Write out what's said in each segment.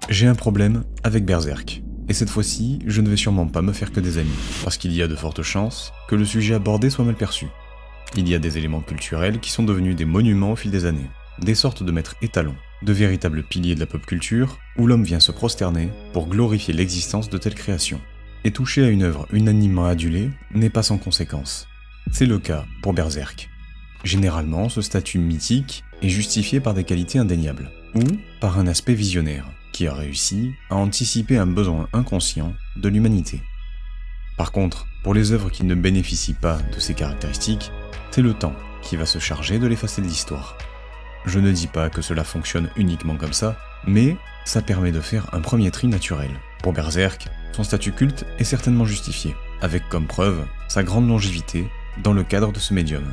J'ai un problème avec Berserk. Et cette fois-ci, je ne vais sûrement pas me faire que des amis, parce qu'il y a de fortes chances que le sujet abordé soit mal perçu. Il y a des éléments culturels qui sont devenus des monuments au fil des années, des sortes de maîtres étalons, de véritables piliers de la pop culture, où l'homme vient se prosterner pour glorifier l'existence de telles créations. Et toucher à une œuvre unanimement adulée n'est pas sans conséquence. C'est le cas pour Berserk. Généralement, ce statut mythique est justifié par des qualités indéniables, ou par un aspect visionnaire, qui a réussi à anticiper un besoin inconscient de l'humanité. Par contre, pour les œuvres qui ne bénéficient pas de ces caractéristiques, c'est le temps qui va se charger de l'effacer de l'histoire. Je ne dis pas que cela fonctionne uniquement comme ça, mais ça permet de faire un premier tri naturel. Pour Berserk, son statut culte est certainement justifié, avec comme preuve sa grande longévité dans le cadre de ce médium.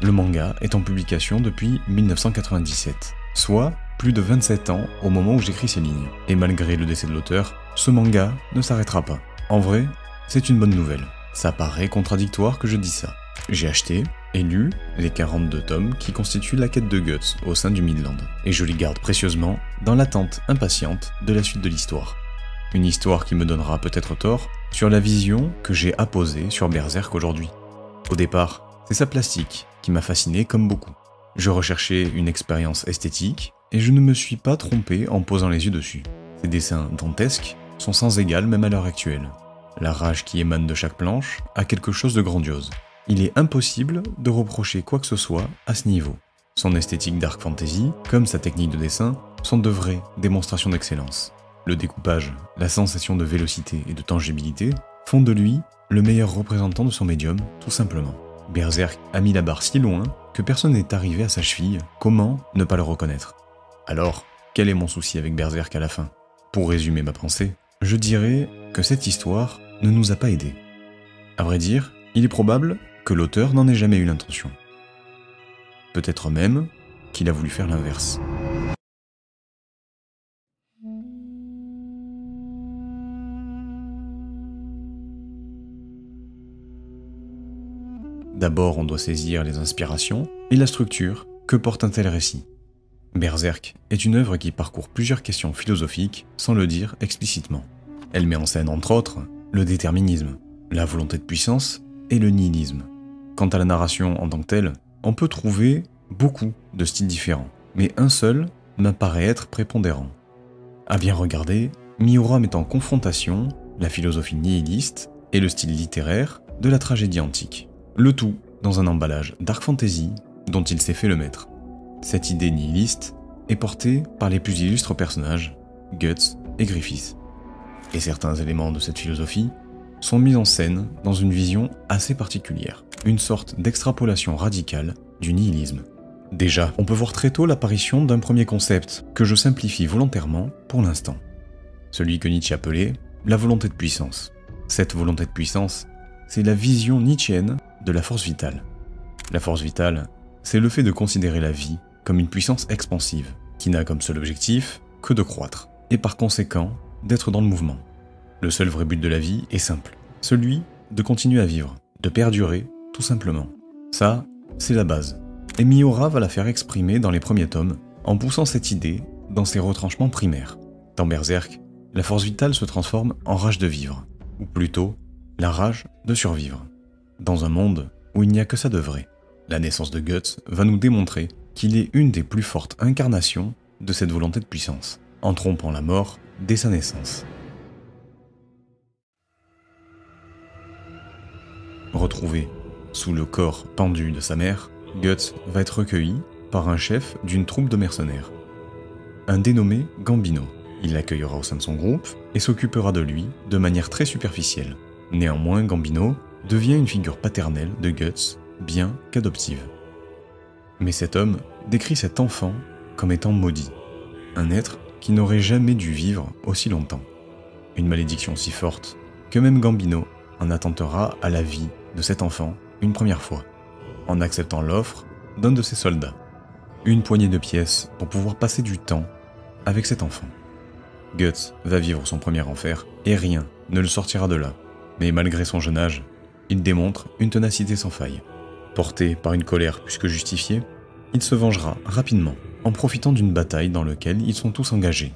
Le manga est en publication depuis 1997, soit plus de 27 ans au moment où j'écris ces lignes. Et malgré le décès de l'auteur, ce manga ne s'arrêtera pas. En vrai, c'est une bonne nouvelle. Ça paraît contradictoire que je dise ça. J'ai acheté et lu les 42 tomes qui constituent la quête de Guts au sein du Midland, et je les garde précieusement dans l'attente impatiente de la suite de l'histoire. Une histoire qui me donnera peut-être tort sur la vision que j'ai apposée sur Berserk aujourd'hui. Au départ, c'est sa plastique qui m'a fasciné comme beaucoup. Je recherchais une expérience esthétique, et je ne me suis pas trompé en posant les yeux dessus. Ces dessins dantesques sont sans égal même à l'heure actuelle. La rage qui émane de chaque planche a quelque chose de grandiose. Il est impossible de reprocher quoi que ce soit à ce niveau. Son esthétique dark fantasy, comme sa technique de dessin, sont de vraies démonstrations d'excellence. Le découpage, la sensation de vélocité et de tangibilité font de lui le meilleur représentant de son médium, tout simplement. Berserk a mis la barre si loin que personne n'est arrivé à sa cheville, comment ne pas le reconnaître? Alors, quel est mon souci avec Berserk à la fin? Pour résumer ma pensée, je dirais que cette histoire ne nous a pas aidés. À vrai dire, il est probable que l'auteur n'en ait jamais eu l'intention. Peut-être même qu'il a voulu faire l'inverse. D'abord, on doit saisir les inspirations et la structure que porte un tel récit. Berserk est une œuvre qui parcourt plusieurs questions philosophiques sans le dire explicitement. Elle met en scène entre autres le déterminisme, la volonté de puissance et le nihilisme. Quant à la narration en tant que telle, on peut trouver beaucoup de styles différents, mais un seul m'apparaît être prépondérant. À bien regarder, Miura met en confrontation la philosophie nihiliste et le style littéraire de la tragédie antique. Le tout dans un emballage dark fantasy dont il s'est fait le maître. Cette idée nihiliste est portée par les plus illustres personnages, Guts et Griffith. Et certains éléments de cette philosophie sont mis en scène dans une vision assez particulière, une sorte d'extrapolation radicale du nihilisme. Déjà, on peut voir très tôt l'apparition d'un premier concept que je simplifie volontairement pour l'instant. Celui que Nietzsche appelait la volonté de puissance. Cette volonté de puissance, c'est la vision nietzschéenne de la force vitale. La force vitale, c'est le fait de considérer la vie comme une puissance expansive, qui n'a comme seul objectif que de croître, et par conséquent, d'être dans le mouvement. Le seul vrai but de la vie est simple, celui de continuer à vivre, de perdurer, tout simplement. Ça, c'est la base. Et Miura va la faire exprimer dans les premiers tomes, en poussant cette idée dans ses retranchements primaires. Dans Berserk, la force vitale se transforme en rage de vivre, ou plutôt, la rage de survivre. Dans un monde où il n'y a que ça de vrai. La naissance de Guts va nous démontrer qu'il est une des plus fortes incarnations de cette volonté de puissance, en trompant la mort dès sa naissance. Retrouvé sous le corps pendu de sa mère, Guts va être recueilli par un chef d'une troupe de mercenaires. Un dénommé Gambino. Il l'accueillera au sein de son groupe et s'occupera de lui de manière très superficielle. Néanmoins, Gambino devient une figure paternelle de Guts, bien qu'adoptive. Mais cet homme décrit cet enfant comme étant maudit, un être qui n'aurait jamais dû vivre aussi longtemps. Une malédiction si forte que même Gambino en attentera à la vie de cet enfant une première fois, en acceptant l'offre d'un de ses soldats. Une poignée de pièces pour pouvoir passer du temps avec cet enfant. Guts va vivre son premier enfer et rien ne le sortira de là. Mais malgré son jeune âge, il démontre une ténacité sans faille. Porté par une colère plus que justifiée, il se vengera rapidement en profitant d'une bataille dans laquelle ils sont tous engagés.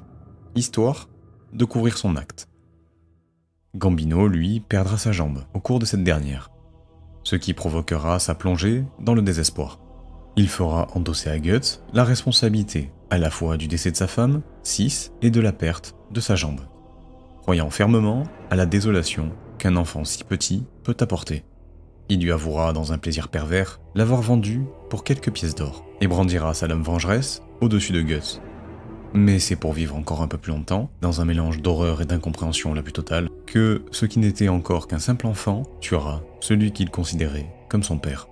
histoire de couvrir son acte. Gambino, lui, perdra sa jambe au cours de cette dernière, ce qui provoquera sa plongée dans le désespoir. Il fera endosser à Guts la responsabilité à la fois du décès de sa femme, Sis, et de la perte de sa jambe, croyant fermement à la désolation qu'un enfant si petit peut apporter. Il lui avouera dans un plaisir pervers l'avoir vendu pour quelques pièces d'or et brandira sa lame vengeresse au-dessus de Guts. Mais c'est pour vivre encore un peu plus longtemps, dans un mélange d'horreur et d'incompréhension la plus totale, que ce qui n'était encore qu'un simple enfant tuera celui qu'il considérait comme son père.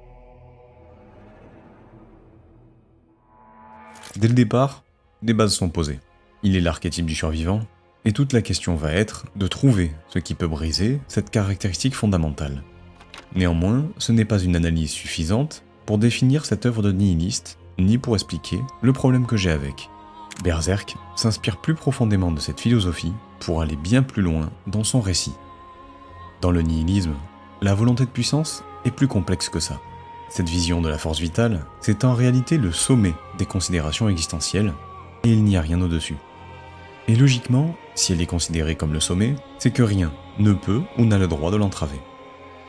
Dès le départ, des bases sont posées. Il est l'archétype du survivant, et toute la question va être de trouver ce qui peut briser cette caractéristique fondamentale. Néanmoins, ce n'est pas une analyse suffisante pour définir cette œuvre de nihiliste, ni pour expliquer le problème que j'ai avec. Berserk s'inspire plus profondément de cette philosophie pour aller bien plus loin dans son récit. Dans le nihilisme, la volonté de puissance est plus complexe que ça. Cette vision de la force vitale, c'est en réalité le sommet des considérations existentielles, et il n'y a rien au-dessus. Et logiquement, si elle est considérée comme le sommet, c'est que rien ne peut ou n'a le droit de l'entraver.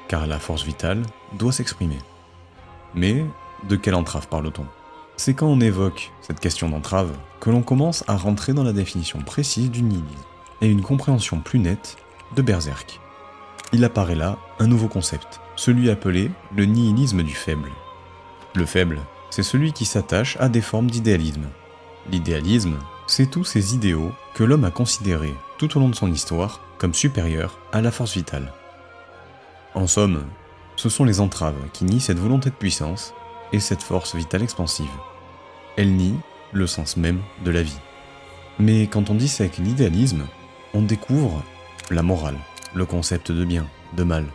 Car la force vitale doit s'exprimer. Mais de quelle entrave parle-t-on ? C'est quand on évoque cette question d'entrave que l'on commence à rentrer dans la définition précise du nihilisme et une compréhension plus nette de Berserk. Il apparaît là un nouveau concept, celui appelé le nihilisme du faible. Le faible, c'est celui qui s'attache à des formes d'idéalisme. L'idéalisme, c'est tous ces idéaux que l'homme a considérés tout au long de son histoire comme supérieurs à la force vitale. En somme, ce sont les entraves qui nient cette volonté de puissance et cette force vitale expansive. Elles nient le sens même de la vie. Mais quand on dissèque l'idéalisme, on découvre la morale, le concept de bien, de mal,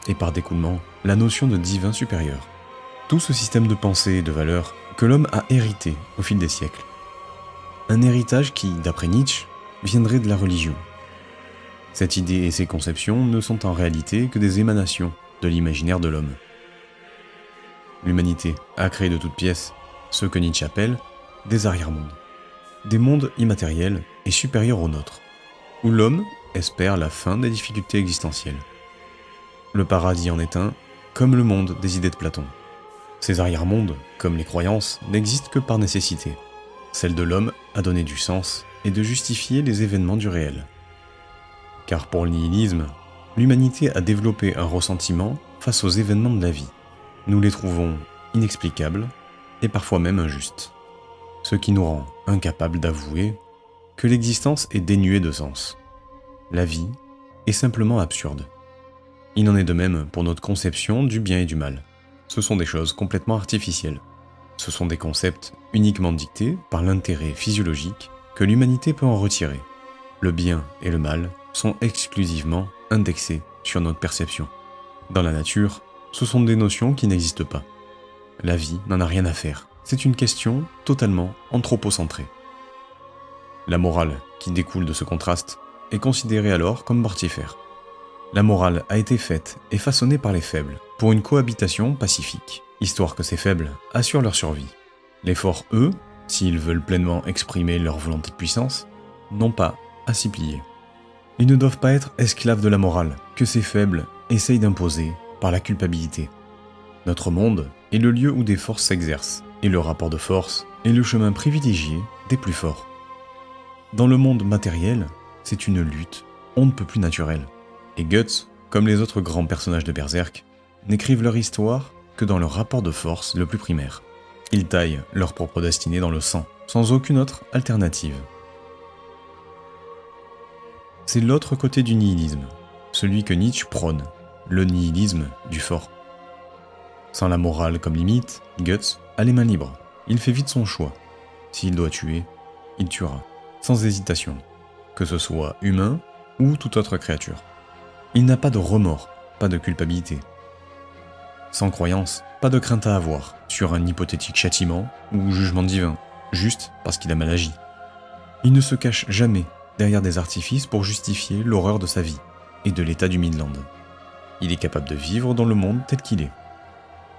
et par découlement, la notion de divin supérieur. Tout ce système de pensée et de valeurs que l'homme a hérité au fil des siècles. Un héritage qui, d'après Nietzsche, viendrait de la religion. Cette idée et ces conceptions ne sont en réalité que des émanations de l'imaginaire de l'homme. L'humanité a créé de toutes pièces ce que Nietzsche appelle des arrière-mondes. Des mondes immatériels et supérieurs aux nôtres, où l'homme espère la fin des difficultés existentielles. Le paradis en est un, comme le monde des idées de Platon. Ces arrière-mondes, comme les croyances, n'existent que par nécessité, celle de l'homme à donner du sens et de justifier les événements du réel. Car pour le nihilisme, l'humanité a développé un ressentiment face aux événements de la vie. Nous les trouvons inexplicables et parfois même injustes, ce qui nous rend incapables d'avouer que l'existence est dénuée de sens. La vie est simplement absurde. Il en est de même pour notre conception du bien et du mal. Ce sont des choses complètement artificielles. Ce sont des concepts uniquement dictés par l'intérêt physiologique que l'humanité peut en retirer. Le bien et le mal sont exclusivement indexés sur notre perception. Dans la nature, ce sont des notions qui n'existent pas. La vie n'en a rien à faire. C'est une question totalement anthropocentrée. La morale qui découle de ce contraste est considérée alors comme mortifère. La morale a été faite et façonnée par les faibles pour une cohabitation pacifique, histoire que ces faibles assurent leur survie. Les forts, eux, s'ils veulent pleinement exprimer leur volonté de puissance, n'ont pas à s'y plier. Ils ne doivent pas être esclaves de la morale que ces faibles essayent d'imposer par la culpabilité. Notre monde est le lieu où des forces s'exercent, et le rapport de force est le chemin privilégié des plus forts. Dans le monde matériel, c'est une lutte on ne peut plus naturelle. Et Guts, comme les autres grands personnages de Berserk, n'écrivent leur histoire que dans leur rapport de force le plus primaire. Ils taillent leur propre destinée dans le sang, sans aucune autre alternative. C'est l'autre côté du nihilisme, celui que Nietzsche prône, le nihilisme du fort. Sans la morale comme limite, Guts a les mains libres. Il fait vite son choix. S'il doit tuer, il tuera, sans hésitation, que ce soit humain ou toute autre créature. Il n'a pas de remords, pas de culpabilité. Sans croyance, pas de crainte à avoir sur un hypothétique châtiment ou jugement divin, juste parce qu'il a mal agi. Il ne se cache jamais derrière des artifices pour justifier l'horreur de sa vie et de l'état du Midland. Il est capable de vivre dans le monde tel qu'il est.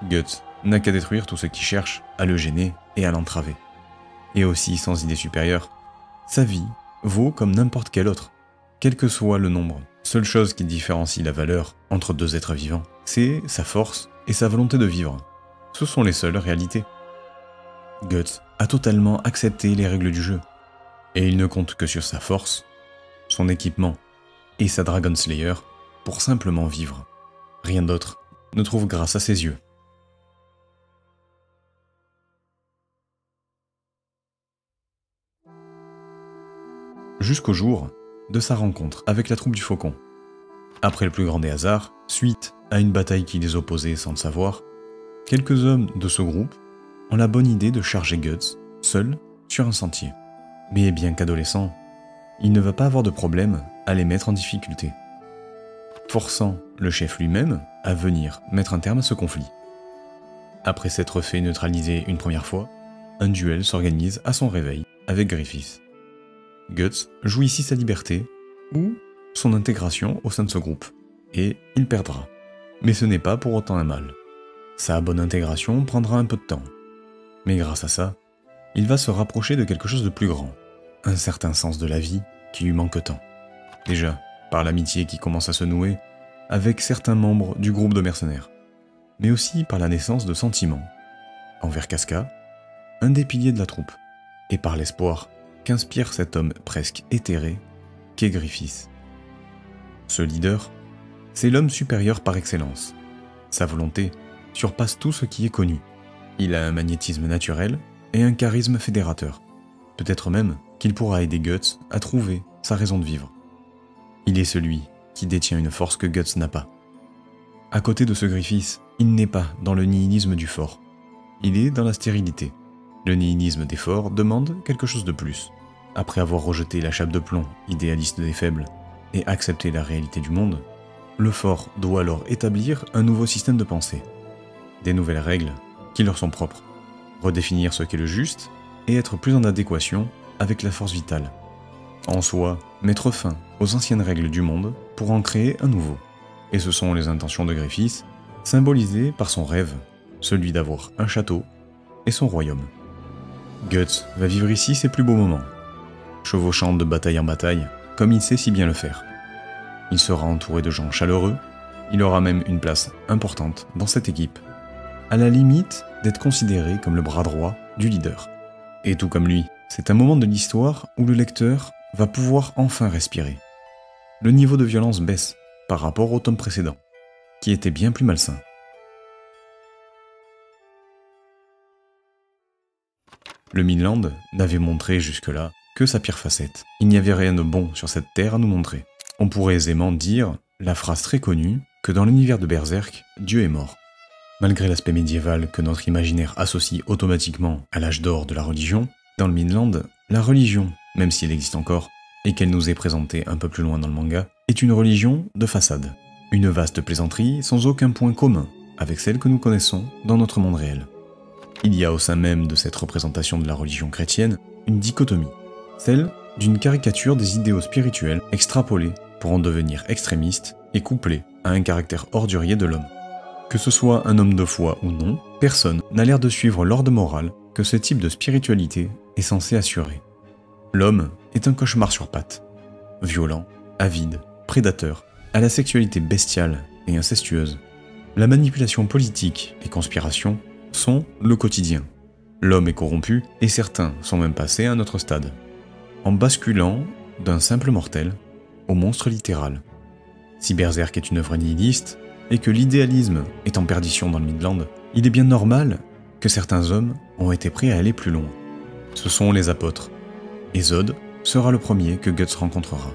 Guts n'a qu'à détruire tout ce qui cherche à le gêner et à l'entraver. Et aussi, sans idée supérieure, sa vie vaut comme n'importe quel autre, quel que soit le nombre. Seule chose qui différencie la valeur entre deux êtres vivants, c'est sa force et sa volonté de vivre. Ce sont les seules réalités. Guts a totalement accepté les règles du jeu, et il ne compte que sur sa force, son équipement et sa Dragon Slayer pour simplement vivre. Rien d'autre ne trouve grâce à ses yeux. Jusqu'au jour de sa rencontre avec la troupe du Faucon. Après le plus grand des hasards, suite à une bataille qui les opposait sans le savoir, quelques hommes de ce groupe ont la bonne idée de charger Guts, seul, sur un sentier. Mais bien qu'adolescent, il ne va pas avoir de problème à les mettre en difficulté, forçant le chef lui-même à venir mettre un terme à ce conflit. Après s'être fait neutraliser une première fois, un duel s'organise à son réveil avec Griffith. Guts joue ici sa liberté, ou son intégration au sein de ce groupe, et il perdra. Mais ce n'est pas pour autant un mal. Sa bonne intégration prendra un peu de temps. Mais grâce à ça, il va se rapprocher de quelque chose de plus grand, un certain sens de la vie qui lui manque tant. Déjà, par l'amitié qui commence à se nouer avec certains membres du groupe de mercenaires, mais aussi par la naissance de sentiments envers Casca, un des piliers de la troupe, et par l'espoir qu'inspire cet homme presque éthéré qu'est Griffith. Ce leader, c'est l'homme supérieur par excellence. Sa volonté surpasse tout ce qui est connu. Il a un magnétisme naturel et un charisme fédérateur. Peut-être même qu'il pourra aider Guts à trouver sa raison de vivre. Il est celui qui détient une force que Guts n'a pas. À côté de ce Griffith, il n'est pas dans le nihilisme du fort. Il est dans la stérilité. Le nihilisme des forts demande quelque chose de plus. Après avoir rejeté la chape de plomb idéaliste des faibles et accepté la réalité du monde, le fort doit alors établir un nouveau système de pensée. Des nouvelles règles qui leur sont propres. Redéfinir ce qu'est le juste et être plus en adéquation avec la force vitale. En soi, mettre fin aux anciennes règles du monde pour en créer un nouveau. Et ce sont les intentions de Griffith, symbolisées par son rêve, celui d'avoir un château et son royaume. Guts va vivre ici ses plus beaux moments, chevauchant de bataille en bataille, comme il sait si bien le faire. Il sera entouré de gens chaleureux, il aura même une place importante dans cette équipe, à la limite d'être considéré comme le bras droit du leader. Et tout comme lui, c'est un moment de l'histoire où le lecteur va pouvoir enfin respirer. Le niveau de violence baisse par rapport au tome précédent, qui était bien plus malsain. Le Midland n'avait montré jusque-là que sa pire facette. Il n'y avait rien de bon sur cette terre à nous montrer. On pourrait aisément dire la phrase très connue que dans l'univers de Berserk, Dieu est mort. Malgré l'aspect médiéval que notre imaginaire associe automatiquement à l'âge d'or de la religion, dans le Midland, la religion, même si elle existe encore, et qu'elle nous est présentée un peu plus loin dans le manga, est une religion de façade. Une vaste plaisanterie sans aucun point commun avec celle que nous connaissons dans notre monde réel. Il y a au sein même de cette représentation de la religion chrétienne une dichotomie, celle d'une caricature des idéaux spirituels extrapolés pour en devenir extrémistes et couplés à un caractère ordurier de l'homme. Que ce soit un homme de foi ou non, personne n'a l'air de suivre l'ordre moral que ce type de spiritualité est censé assurer. L'homme est un cauchemar sur pattes, violent, avide, prédateur, à la sexualité bestiale et incestueuse. La manipulation politique et conspiration sont le quotidien. L'homme est corrompu et certains sont même passés à un autre stade, en basculant d'un simple mortel au monstre littéral. Si Berserk est une œuvre nihiliste et que l'idéalisme est en perdition dans le Midland, il est bien normal que certains hommes ont été prêts à aller plus loin. Ce sont les apôtres, et Zod sera le premier que Guts rencontrera.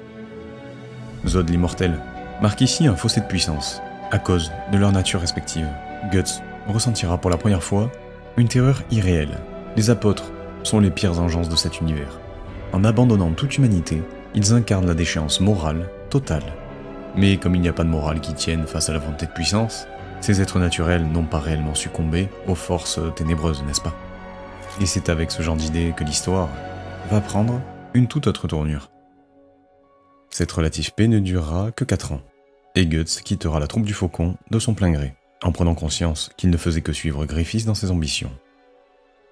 Zod l'immortel marque ici un fossé de puissance, à cause de leur nature respective. Guts ressentira pour la première fois une terreur irréelle. Les apôtres sont les pires engences de cet univers. En abandonnant toute humanité, ils incarnent la déchéance morale totale. Mais comme il n'y a pas de morale qui tienne face à la volonté de puissance, ces êtres naturels n'ont pas réellement succombé aux forces ténébreuses, n'est-ce pas? Et c'est avec ce genre d'idée que l'histoire va prendre une toute autre tournure. Cette relative paix ne durera que 4 ans, et Guts quittera la troupe du Faucon de son plein gré, en prenant conscience qu'il ne faisait que suivre Griffith dans ses ambitions.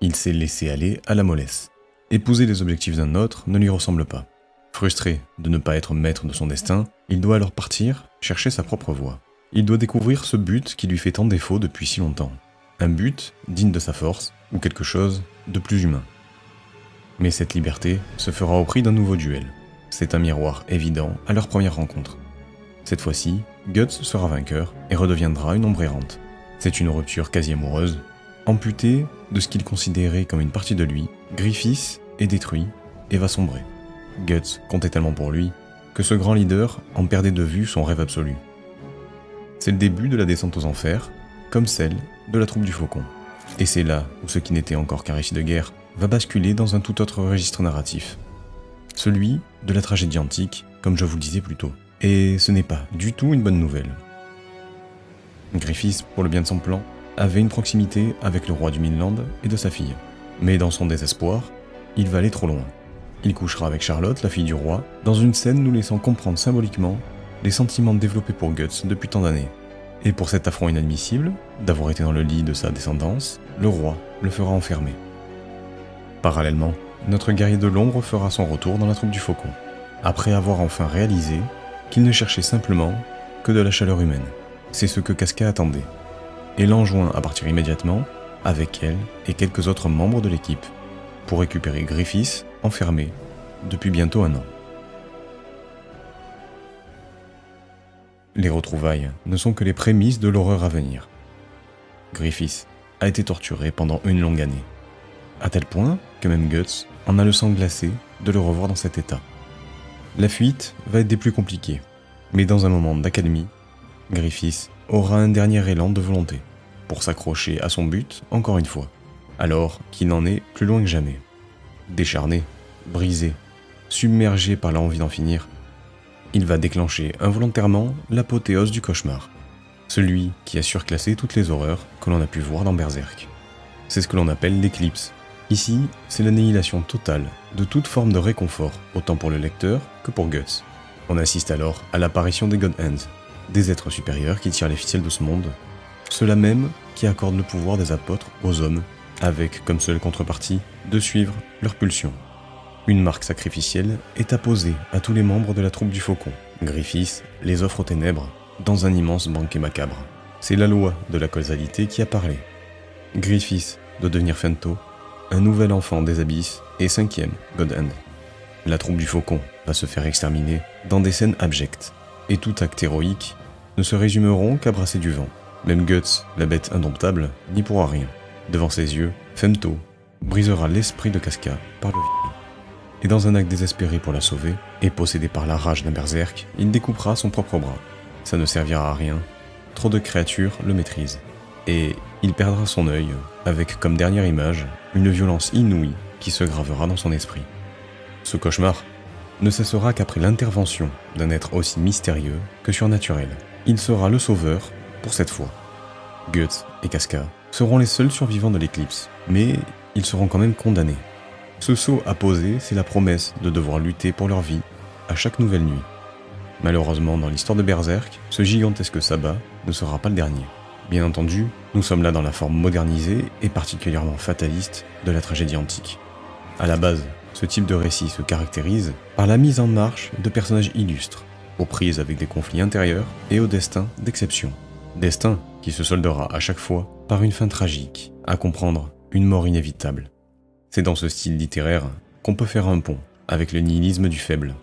Il s'est laissé aller à la mollesse. Épouser les objectifs d'un autre ne lui ressemble pas. Frustré de ne pas être maître de son destin, il doit alors partir chercher sa propre voie. Il doit découvrir ce but qui lui fait tant défaut depuis si longtemps. Un but digne de sa force, ou quelque chose de plus humain. Mais cette liberté se fera au prix d'un nouveau duel. C'est un miroir évident à leur première rencontre. Cette fois-ci, Guts sera vainqueur et redeviendra une ombre errante. C'est une rupture quasi amoureuse. Amputé de ce qu'il considérait comme une partie de lui, Griffiths est détruit et va sombrer. Guts comptait tellement pour lui que ce grand leader en perdait de vue son rêve absolu. C'est le début de la descente aux enfers, comme celle de la troupe du Faucon. Et c'est là où ce qui n'était encore qu'un récit de guerre va basculer dans un tout autre registre narratif. Celui de la tragédie antique, comme je vous le disais plus tôt. Et ce n'est pas du tout une bonne nouvelle. Griffiths, pour le bien de son plan, avait une proximité avec le roi du Midland et de sa fille. Mais dans son désespoir, il va aller trop loin. Il couchera avec Charlotte, la fille du roi, dans une scène nous laissant comprendre symboliquement les sentiments développés pour Guts depuis tant d'années. Et pour cet affront inadmissible, d'avoir été dans le lit de sa descendance, le roi le fera enfermer. Parallèlement, notre guerrier de l'ombre fera son retour dans la troupe du Faucon, après avoir enfin réalisé qu'il ne cherchait simplement que de la chaleur humaine. C'est ce que Casca attendait, et l'enjoint à partir immédiatement, avec elle et quelques autres membres de l'équipe, pour récupérer Griffiths, enfermé depuis bientôt 1 an. Les retrouvailles ne sont que les prémices de l'horreur à venir. Griffiths a été torturé pendant une longue année, à tel point que même Guts en a le sang glacé de le revoir dans cet état. La fuite va être des plus compliquées, mais dans un moment d'accalmie, Griffiths aura un dernier élan de volonté pour s'accrocher à son but encore une fois, alors qu'il n'en est plus loin que jamais. Décharné, brisé, submergé par l'envie d'en finir, il va déclencher involontairement l'apothéose du cauchemar, celui qui a surclassé toutes les horreurs que l'on a pu voir dans Berserk. C'est ce que l'on appelle l'éclipse. Ici, c'est l'annihilation totale de toute forme de réconfort, autant pour le lecteur que pour Guts. On assiste alors à l'apparition des God Hands, des êtres supérieurs qui tirent les ficelles de ce monde, ceux-là même qui accordent le pouvoir des apôtres aux hommes, avec comme seule contrepartie de suivre leurs pulsions. Une marque sacrificielle est apposée à tous les membres de la troupe du Faucon. Griffiths les offre aux ténèbres dans un immense banquet macabre. C'est la loi de la causalité qui a parlé. Griffiths doit devenir Fento, un nouvel enfant des abysses et 5e God Hand. La troupe du Faucon va se faire exterminer dans des scènes abjectes, et tout acte héroïque ne se résumeront qu'à brasser du vent. Même Guts, la bête indomptable, n'y pourra rien. Devant ses yeux, Femto brisera l'esprit de Casca par le vide. Et dans un acte désespéré pour la sauver, et possédé par la rage d'un berserk, il découpera son propre bras. Ça ne servira à rien, trop de créatures le maîtrisent. Et il perdra son œil, avec comme dernière image, une violence inouïe qui se gravera dans son esprit. Ce cauchemar ne cessera qu'après l'intervention d'un être aussi mystérieux que surnaturel. Il sera le sauveur pour cette fois. Guts et Casca seront les seuls survivants de l'éclipse, mais ils seront quand même condamnés. Ce sceau apposé, c'est la promesse de devoir lutter pour leur vie à chaque nouvelle nuit. Malheureusement, dans l'histoire de Berserk, ce gigantesque sabbat ne sera pas le dernier. Bien entendu, nous sommes là dans la forme modernisée et particulièrement fataliste de la tragédie antique. À la base, ce type de récit se caractérise par la mise en marche de personnages illustres, aux prises avec des conflits intérieurs et au destin d'exception. Destin qui se soldera à chaque fois par une fin tragique, à comprendre une mort inévitable. C'est dans ce style littéraire qu'on peut faire un pont avec le nihilisme du faible.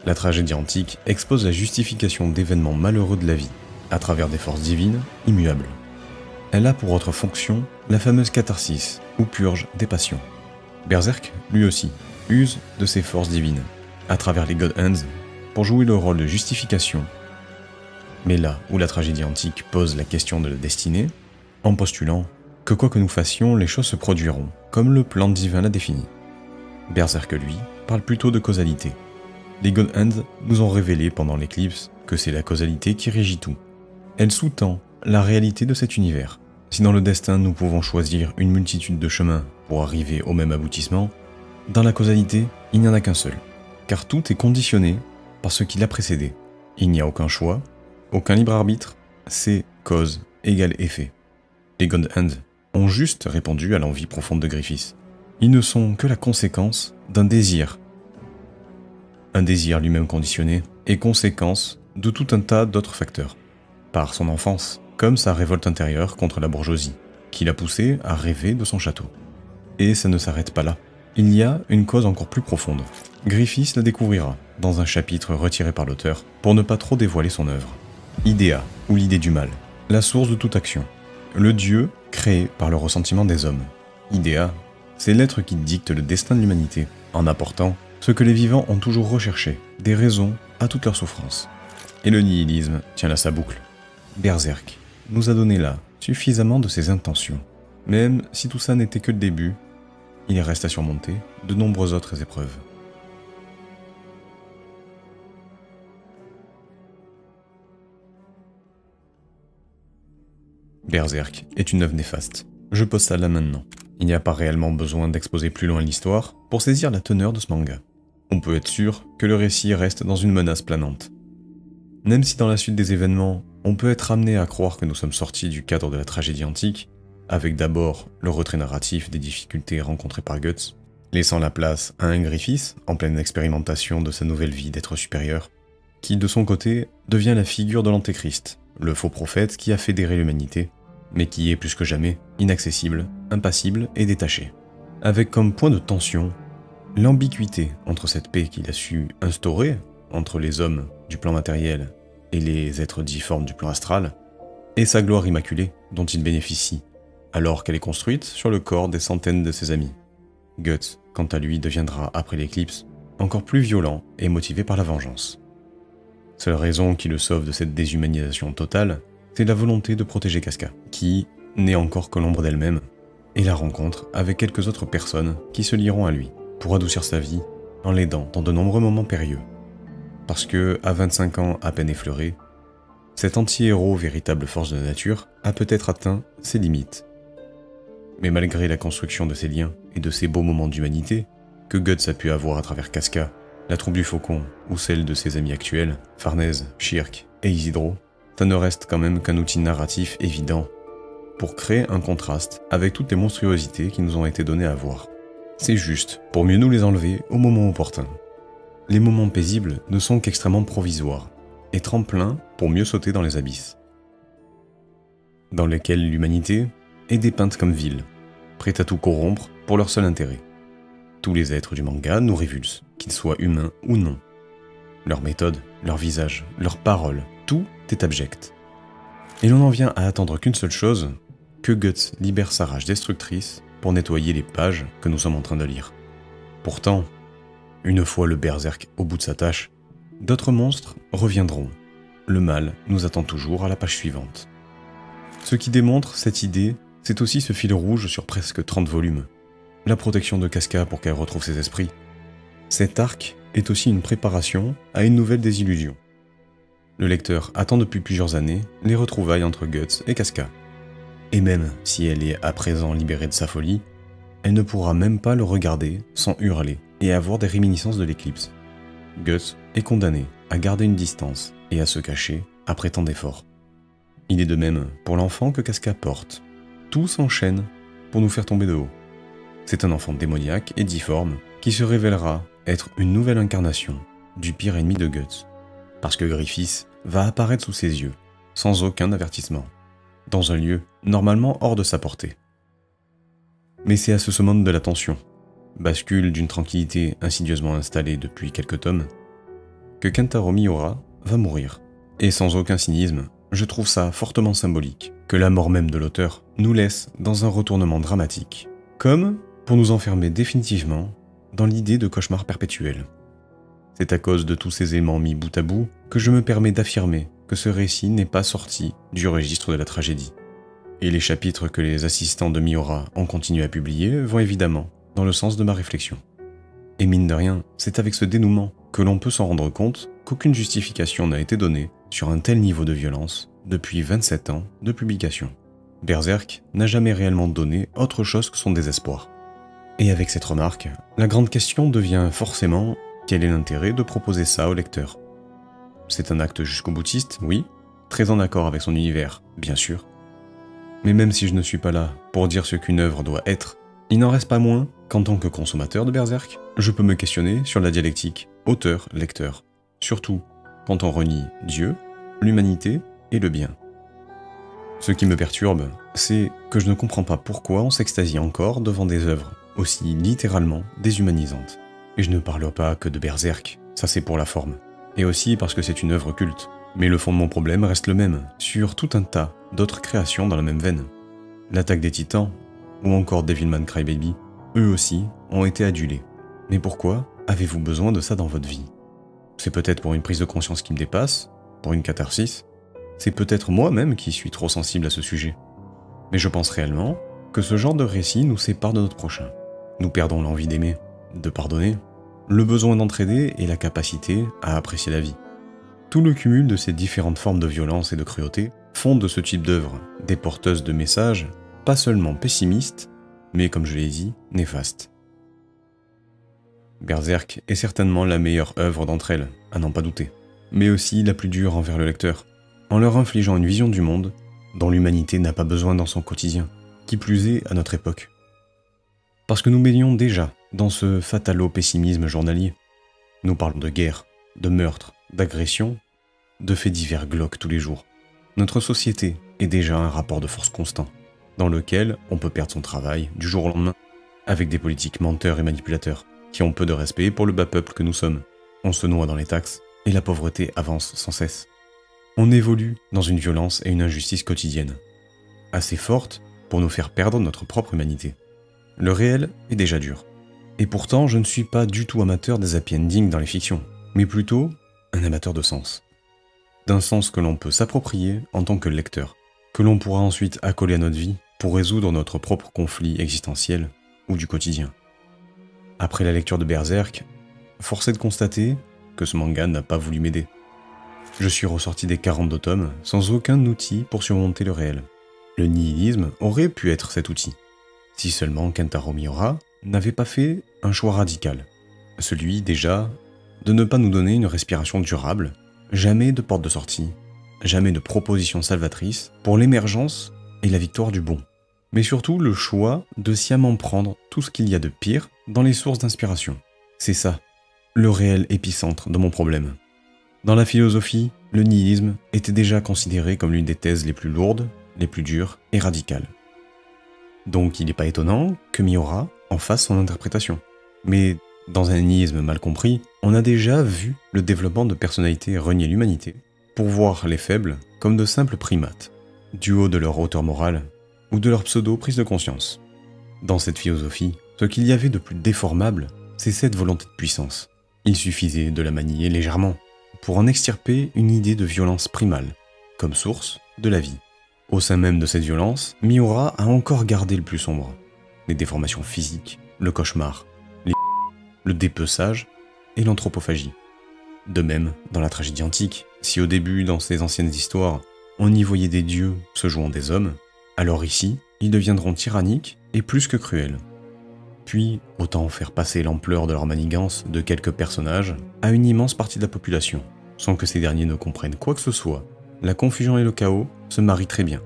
La tragédie antique expose la justification d'événements malheureux de la vie, à travers des forces divines immuables. Elle a pour autre fonction la fameuse catharsis, ou purge des passions. Berserk, lui aussi, use de ses forces divines, à travers les God Hands, pour jouer le rôle de justification. Mais là où la tragédie antique pose la question de la destinée, en postulant que quoi que nous fassions, les choses se produiront, comme le plan divin l'a défini. Berserk, lui, parle plutôt de causalité. Les God Hands nous ont révélé pendant l'éclipse que c'est la causalité qui régit tout. Elle sous-tend la réalité de cet univers. Si dans le destin nous pouvons choisir une multitude de chemins pour arriver au même aboutissement, dans la causalité, il n'y en a qu'un seul, car tout est conditionné par ce qui l'a précédé. Il n'y a aucun choix, aucun libre arbitre, c'est cause égale effet. Les God Hands ont juste répondu à l'envie profonde de Griffiths. Ils ne sont que la conséquence d'un désir Un désir lui-même conditionné et conséquence de tout un tas d'autres facteurs. Par son enfance, comme sa révolte intérieure contre la bourgeoisie, qui l'a poussé à rêver de son château. Et ça ne s'arrête pas là. Il y a une cause encore plus profonde. Griffiths la découvrira dans un chapitre retiré par l'auteur pour ne pas trop dévoiler son œuvre. Idéa, ou l'idée du mal, la source de toute action. Le Dieu créé par le ressentiment des hommes. Idéa, c'est l'être qui dicte le destin de l'humanité, en apportant ce que les vivants ont toujours recherché, des raisons à toute leur souffrance. Et le nihilisme tient là sa boucle. Berserk nous a donné là suffisamment de ses intentions. Même si tout ça n'était que le début, il reste à surmonter de nombreuses autres épreuves. Berserk est une œuvre néfaste. Je pose ça là maintenant. Il n'y a pas réellement besoin d'exposer plus loin l'histoire pour saisir la teneur de ce manga. On peut être sûr que le récit reste dans une menace planante. Même si dans la suite des événements, on peut être amené à croire que nous sommes sortis du cadre de la tragédie antique, avec d'abord le retrait narratif des difficultés rencontrées par Guts, laissant la place à un Griffiths en pleine expérimentation de sa nouvelle vie d'être supérieur, qui de son côté devient la figure de l'antéchrist, le faux prophète qui a fédéré l'humanité, mais qui est plus que jamais inaccessible, impassible et détaché. Avec comme point de tension l'ambiguïté entre cette paix qu'il a su instaurer entre les hommes du plan matériel et les êtres difformes du plan astral, et sa gloire immaculée dont il bénéficie, alors qu'elle est construite sur le corps des centaines de ses amis. Guts, quant à lui, deviendra, après l'éclipse, encore plus violent et motivé par la vengeance. Seule raison qui le sauve de cette déshumanisation totale, c'est la volonté de protéger Casca, qui n'est encore que l'ombre d'elle-même, et la rencontre avec quelques autres personnes qui se lieront à lui, pour adoucir sa vie, en l'aidant dans de nombreux moments périlleux. Parce que, à 25 ans à peine effleurés, cet anti-héros, véritable force de la nature, a peut-être atteint ses limites. Mais malgré la construction de ces liens et de ces beaux moments d'humanité que Guts a pu avoir à travers Casca, la troupe du faucon ou celle de ses amis actuels, Farnèse, Shirk et Isidro, ça ne reste quand même qu'un outil narratif évident pour créer un contraste avec toutes les monstruosités qui nous ont été données à voir. C'est juste pour mieux nous les enlever au moment opportun. Les moments paisibles ne sont qu'extrêmement provisoires et tremplins pour mieux sauter dans les abysses, dans lesquels l'humanité est dépeinte comme vile, prête à tout corrompre pour leur seul intérêt. Tous les êtres du manga nous révulsent, qu'ils soient humains ou non. Leur méthode, leur visage, leurs paroles, tout est abject. Et l'on en vient à attendre qu'une seule chose, que Guts libère sa rage destructrice pour nettoyer les pages que nous sommes en train de lire. Pourtant, une fois le berserk au bout de sa tâche, d'autres monstres reviendront. Le mal nous attend toujours à la page suivante. Ce qui démontre cette idée, c'est aussi ce fil rouge sur presque 30 volumes. La protection de Casca pour qu'elle retrouve ses esprits. Cet arc est aussi une préparation à une nouvelle désillusion. Le lecteur attend depuis plusieurs années les retrouvailles entre Guts et Casca. Et même si elle est à présent libérée de sa folie, elle ne pourra même pas le regarder sans hurler et avoir des réminiscences de l'éclipse. Guts est condamné à garder une distance et à se cacher après tant d'efforts. Il est de même pour l'enfant que Casca porte. Tout s'enchaîne pour nous faire tomber de haut. C'est un enfant démoniaque et difforme qui se révélera être une nouvelle incarnation du pire ennemi de Guts. Parce que Griffiths va apparaître sous ses yeux, sans aucun avertissement, dans un lieu normalement hors de sa portée. Mais c'est à ce summum de la tension, bascule d'une tranquillité insidieusement installée depuis quelques tomes, que Kentaro Miura va mourir. Et sans aucun cynisme, je trouve ça fortement symbolique que la mort même de l'auteur nous laisse dans un retournement dramatique, comme pour nous enfermer définitivement dans l'idée de cauchemar perpétuel. C'est à cause de tous ces éléments mis bout à bout que je me permets d'affirmer que ce récit n'est pas sorti du registre de la tragédie. Et les chapitres que les assistants de Miura ont continué à publier vont évidemment dans le sens de ma réflexion. Et mine de rien, c'est avec ce dénouement que l'on peut s'en rendre compte qu'aucune justification n'a été donnée sur un tel niveau de violence depuis 27 ans de publication. Berserk n'a jamais réellement donné autre chose que son désespoir. Et avec cette remarque, la grande question devient forcément quel est l'intérêt de proposer ça au lecteur. C'est un acte jusqu'au boutiste, oui, très en accord avec son univers, bien sûr. Mais même si je ne suis pas là pour dire ce qu'une œuvre doit être, Il n'en reste pas moins qu'en tant que consommateur de Berserk, je peux me questionner sur la dialectique auteur-lecteur, surtout quand on renie Dieu, l'humanité et le bien. Ce qui me perturbe, c'est que je ne comprends pas pourquoi on s'extasie encore devant des œuvres aussi littéralement déshumanisantes. Et je ne parle pas que de Berserk, ça c'est pour la forme. Et aussi parce que c'est une œuvre culte. Mais le fond de mon problème reste le même, sur tout un tas d'autres créations dans la même veine. L'Attaque des Titans, ou encore Devilman Crybaby, eux aussi ont été adulés. Mais pourquoi avez-vous besoin de ça dans votre vie? C'est peut-être pour une prise de conscience qui me dépasse, pour une catharsis, c'est peut-être moi-même qui suis trop sensible à ce sujet. Mais je pense réellement que ce genre de récit nous sépare de notre prochain. Nous perdons l'envie d'aimer, de pardonner, le besoin d'entraider et la capacité à apprécier la vie. Tout le cumul de ces différentes formes de violence et de cruauté font de ce type d'œuvre des porteuses de messages pas seulement pessimistes, mais comme je l'ai dit, néfastes. Berserk est certainement la meilleure œuvre d'entre elles, à n'en pas douter, mais aussi la plus dure envers le lecteur, en leur infligeant une vision du monde dont l'humanité n'a pas besoin dans son quotidien, qui plus est à notre époque. Parce que nous baignons déjà dans ce fatalo-pessimisme journalier. Nous parlons de guerre, de meurtre, d'agression, de faits divers glauques tous les jours. Notre société est déjà un rapport de force constant, dans lequel on peut perdre son travail du jour au lendemain, avec des politiques menteurs et manipulateurs, qui ont peu de respect pour le bas peuple que nous sommes. On se noie dans les taxes, et la pauvreté avance sans cesse. On évolue dans une violence et une injustice quotidienne, assez forte pour nous faire perdre notre propre humanité. Le réel est déjà dur. Et pourtant, je ne suis pas du tout amateur des happy endings dans les fictions, mais plutôt un amateur de sens. D'un sens que l'on peut s'approprier en tant que lecteur, que l'on pourra ensuite accoler à notre vie pour résoudre notre propre conflit existentiel ou du quotidien. Après la lecture de Berserk, force est de constater que ce manga n'a pas voulu m'aider. Je suis ressorti des 42 tomes sans aucun outil pour surmonter le réel. Le nihilisme aurait pu être cet outil, si seulement Kentaro Miura n'avait pas fait un choix radical. Celui, déjà, de ne pas nous donner une respiration durable, jamais de porte de sortie, jamais de proposition salvatrice pour l'émergence et la victoire du bon. Mais surtout le choix de sciemment prendre tout ce qu'il y a de pire dans les sources d'inspiration. C'est ça, le réel épicentre de mon problème. Dans la philosophie, le nihilisme était déjà considéré comme l'une des thèses les plus lourdes, les plus dures et radicales. Donc il n'est pas étonnant que Miura en fasse son interprétation. Mais dans un nihilisme mal compris, on a déjà vu le développement de personnalités renier l'humanité pour voir les faibles comme de simples primates, du haut de leur hauteur morale ou de leur pseudo-prise de conscience. Dans cette philosophie, ce qu'il y avait de plus déformable, c'est cette volonté de puissance. Il suffisait de la manier légèrement pour en extirper une idée de violence primale, comme source de la vie. Au sein même de cette violence, Miura a encore gardé le plus sombre. Les déformations physiques, le cauchemar, le dépeçage et l'anthropophagie. De même, dans la tragédie antique, si au début, dans ces anciennes histoires, on y voyait des dieux se jouant des hommes, alors ici, ils deviendront tyranniques et plus que cruels. Puis, autant faire passer l'ampleur de leur manigance de quelques personnages à une immense partie de la population, sans que ces derniers ne comprennent quoi que ce soit. La confusion et le chaos se marient très bien.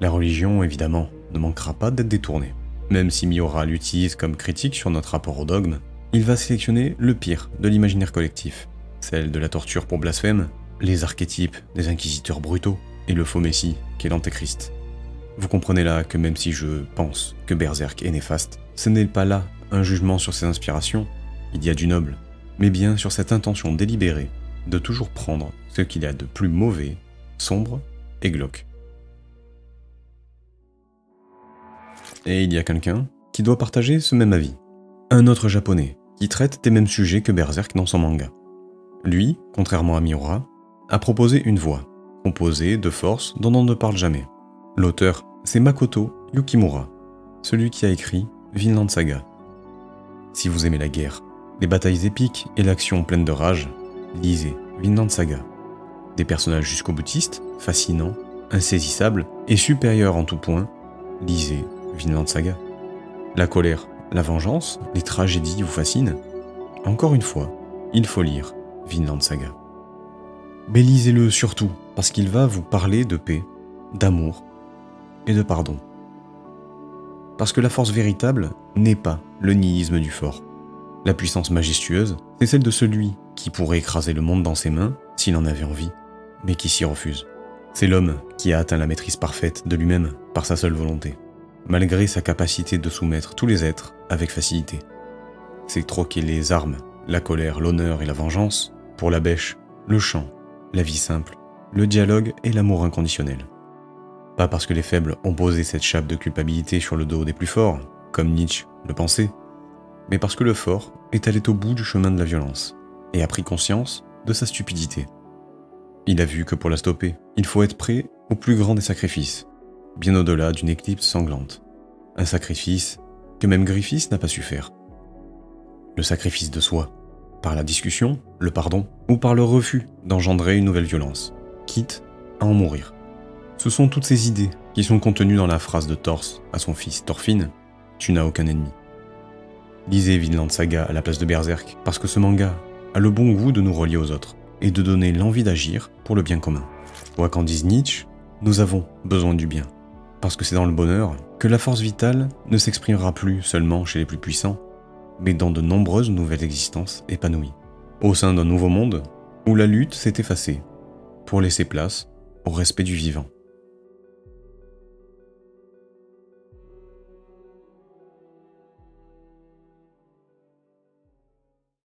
La religion, évidemment, ne manquera pas d'être détournée. Même si Miura l'utilise comme critique sur notre rapport au dogme, il va sélectionner le pire de l'imaginaire collectif, celle de la torture pour blasphème, les archétypes des inquisiteurs brutaux et le faux messie qu'est l'antéchrist. Vous comprenez là que même si je pense que Berserk est néfaste, ce n'est pas là un jugement sur ses inspirations, il y a du noble, mais bien sur cette intention délibérée de toujours prendre ce qu'il y a de plus mauvais, sombre et glauque. Et il y a quelqu'un qui doit partager ce même avis. Un autre japonais qui traite des mêmes sujets que Berserk dans son manga. Lui, contrairement à Miura, a proposé une voix, composée de forces dont on ne parle jamais. L'auteur, c'est Makoto Yukimura, celui qui a écrit Vinland Saga. Si vous aimez la guerre, les batailles épiques et l'action pleine de rage, lisez Vinland Saga. Des personnages jusqu'au boutistes, fascinants, insaisissables et supérieurs en tout point, lisez Vinland Saga. La colère, la vengeance, les tragédies vous fascinent? Encore une fois, il faut lire Vinland Saga. Mais lisez-le surtout, parce qu'il va vous parler de paix, d'amour et de pardon. Parce que la force véritable n'est pas le nihilisme du fort. La puissance majestueuse, c'est celle de celui qui pourrait écraser le monde dans ses mains s'il en avait envie, mais qui s'y refuse. C'est l'homme qui a atteint la maîtrise parfaite de lui-même par sa seule volonté, malgré sa capacité de soumettre tous les êtres avec facilité. C'est troquer les armes, la colère, l'honneur et la vengeance pour la bêche, le chant, la vie simple, le dialogue et l'amour inconditionnel. Pas parce que les faibles ont posé cette chape de culpabilité sur le dos des plus forts, comme Nietzsche le pensait, mais parce que le fort est allé au bout du chemin de la violence et a pris conscience de sa stupidité. Il a vu que pour la stopper, il faut être prêt au plus grand des sacrifices, bien au-delà d'une éclipse sanglante. Un sacrifice que même Griffiths n'a pas su faire. Le sacrifice de soi, par la discussion, le pardon, ou par le refus d'engendrer une nouvelle violence, quitte à en mourir. Ce sont toutes ces idées qui sont contenues dans la phrase de Thor à son fils Thorfinn, « Tu n'as aucun ennemi ». Lisez Vinland Saga à la place de Berserk, parce que ce manga a le bon goût de nous relier aux autres, et de donner l'envie d'agir pour le bien commun. Quoi qu'en dise Nietzsche, nous avons besoin du bien, parce que c'est dans le bonheur que la force vitale ne s'exprimera plus seulement chez les plus puissants, mais dans de nombreuses nouvelles existences épanouies, au sein d'un nouveau monde où la lutte s'est effacée, pour laisser place au respect du vivant.